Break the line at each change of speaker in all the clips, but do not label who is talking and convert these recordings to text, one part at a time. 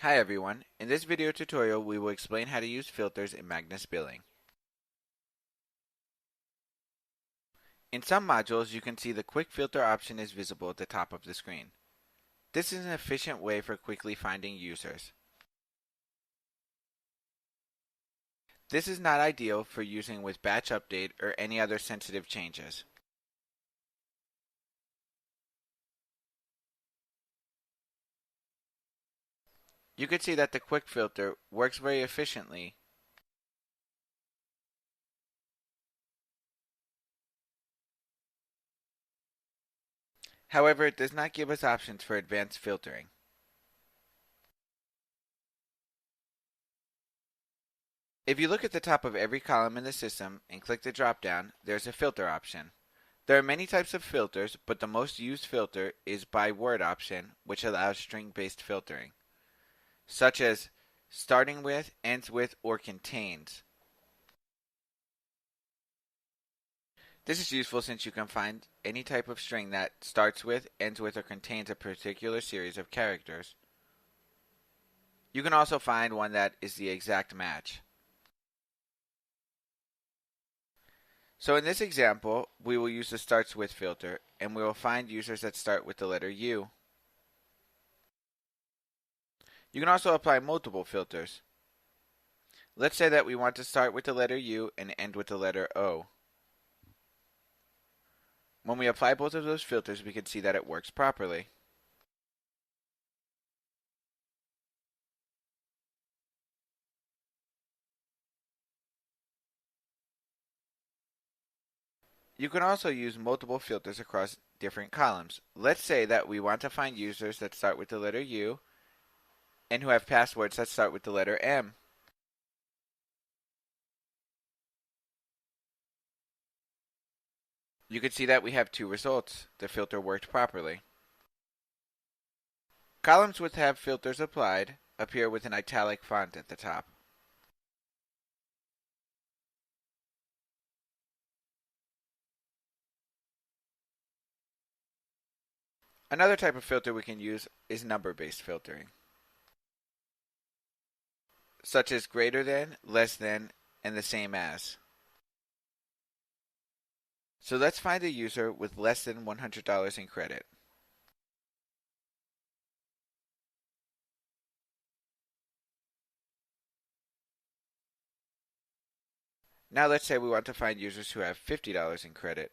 Hi everyone, in this video tutorial we will explain how to use filters in MBilling. In some modules you can see the quick filter option is visible at the top of the screen. This is an efficient way for quickly finding users. This is not ideal for using with batch update or any other sensitive changes. You can see that the quick filter works very efficiently. However, it does not give us options for advanced filtering. If you look at the top of every column in the system and click the drop-down, there's a filter option. There are many types of filters, but the most used filter is by word option, which allows string-based filtering, such as starting with, ends with, or contains. This is useful since you can find any type of string that starts with, ends with, or contains a particular series of characters. You can also find one that is the exact match. So in this example, we will use the starts with filter, and we will find users that start with the letter U. You can also apply multiple filters. Let's say that we want to start with the letter U and end with the letter O. When we apply both of those filters, we can see that it works properly. You can also use multiple filters across different columns. Let's say that we want to find users that start with the letter U and who have passwords that start with the letter M. You can see that we have two results. The filter worked properly. Columns which have filters applied appear with an italic font at the top. Another type of filter we can use is number-based filtering, such as greater than, less than, and the same as. So let's find a user with less than $100 in credit. Now let's say we want to find users who have $50 in credit.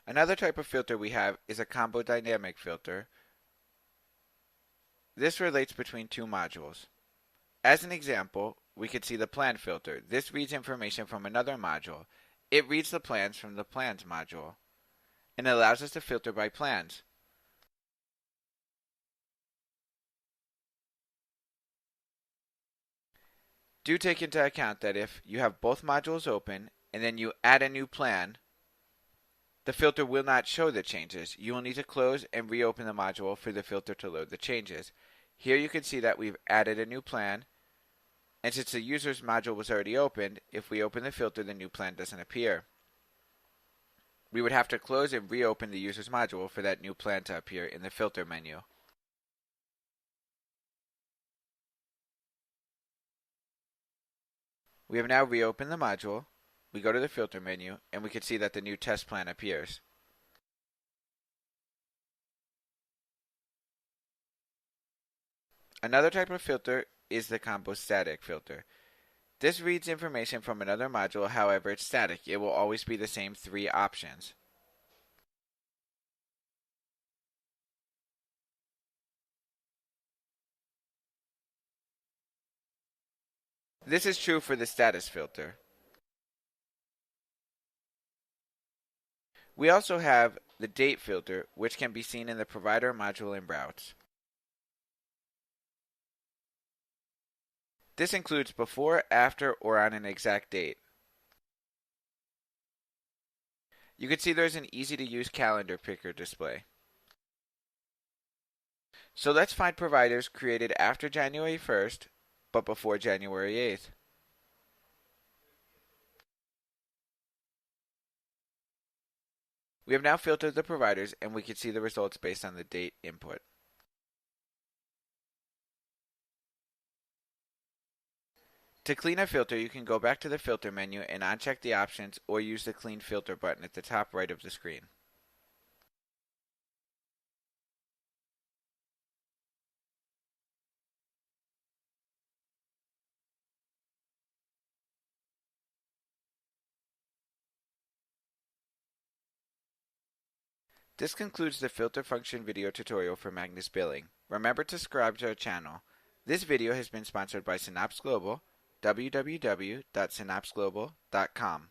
Another type of filter we have is a combo dynamic filter. This relates between two modules. As an example, we could see the plan filter. This reads information from another module. It reads the plans from the plans module and allows us to filter by plans. Do take into account that if you have both modules open and then you add a new plan, the filter will not show the changes. You will need to close and reopen the module for the filter to load the changes. Here you can see that we've added a new plan, and since the user's module was already opened, if we open the filter, the new plan doesn't appear. We would have to close and reopen the user's module for that new plan to appear in the filter menu. We have now reopened the module. We go to the filter menu, and we can see that the new test plan appears. Another type of filter is the combo static filter. This reads information from another module, however it's static. It will always be the same three options. This is true for the status filter. We also have the date filter, which can be seen in the provider module in routes. This includes before, after, or on an exact date. You can see there's an easy-to-use calendar picker display. So let's find providers created after January 1st, but before January 8th. We have now filtered the providers, and we can see the results based on the date input. To clean a filter, you can go back to the filter menu and uncheck the options or use the Clean Filter button at the top right of the screen. This concludes the filter function video tutorial for MBilling. Remember to subscribe to our channel. This video has been sponsored by Synapse Global, www.synapseglobal.com.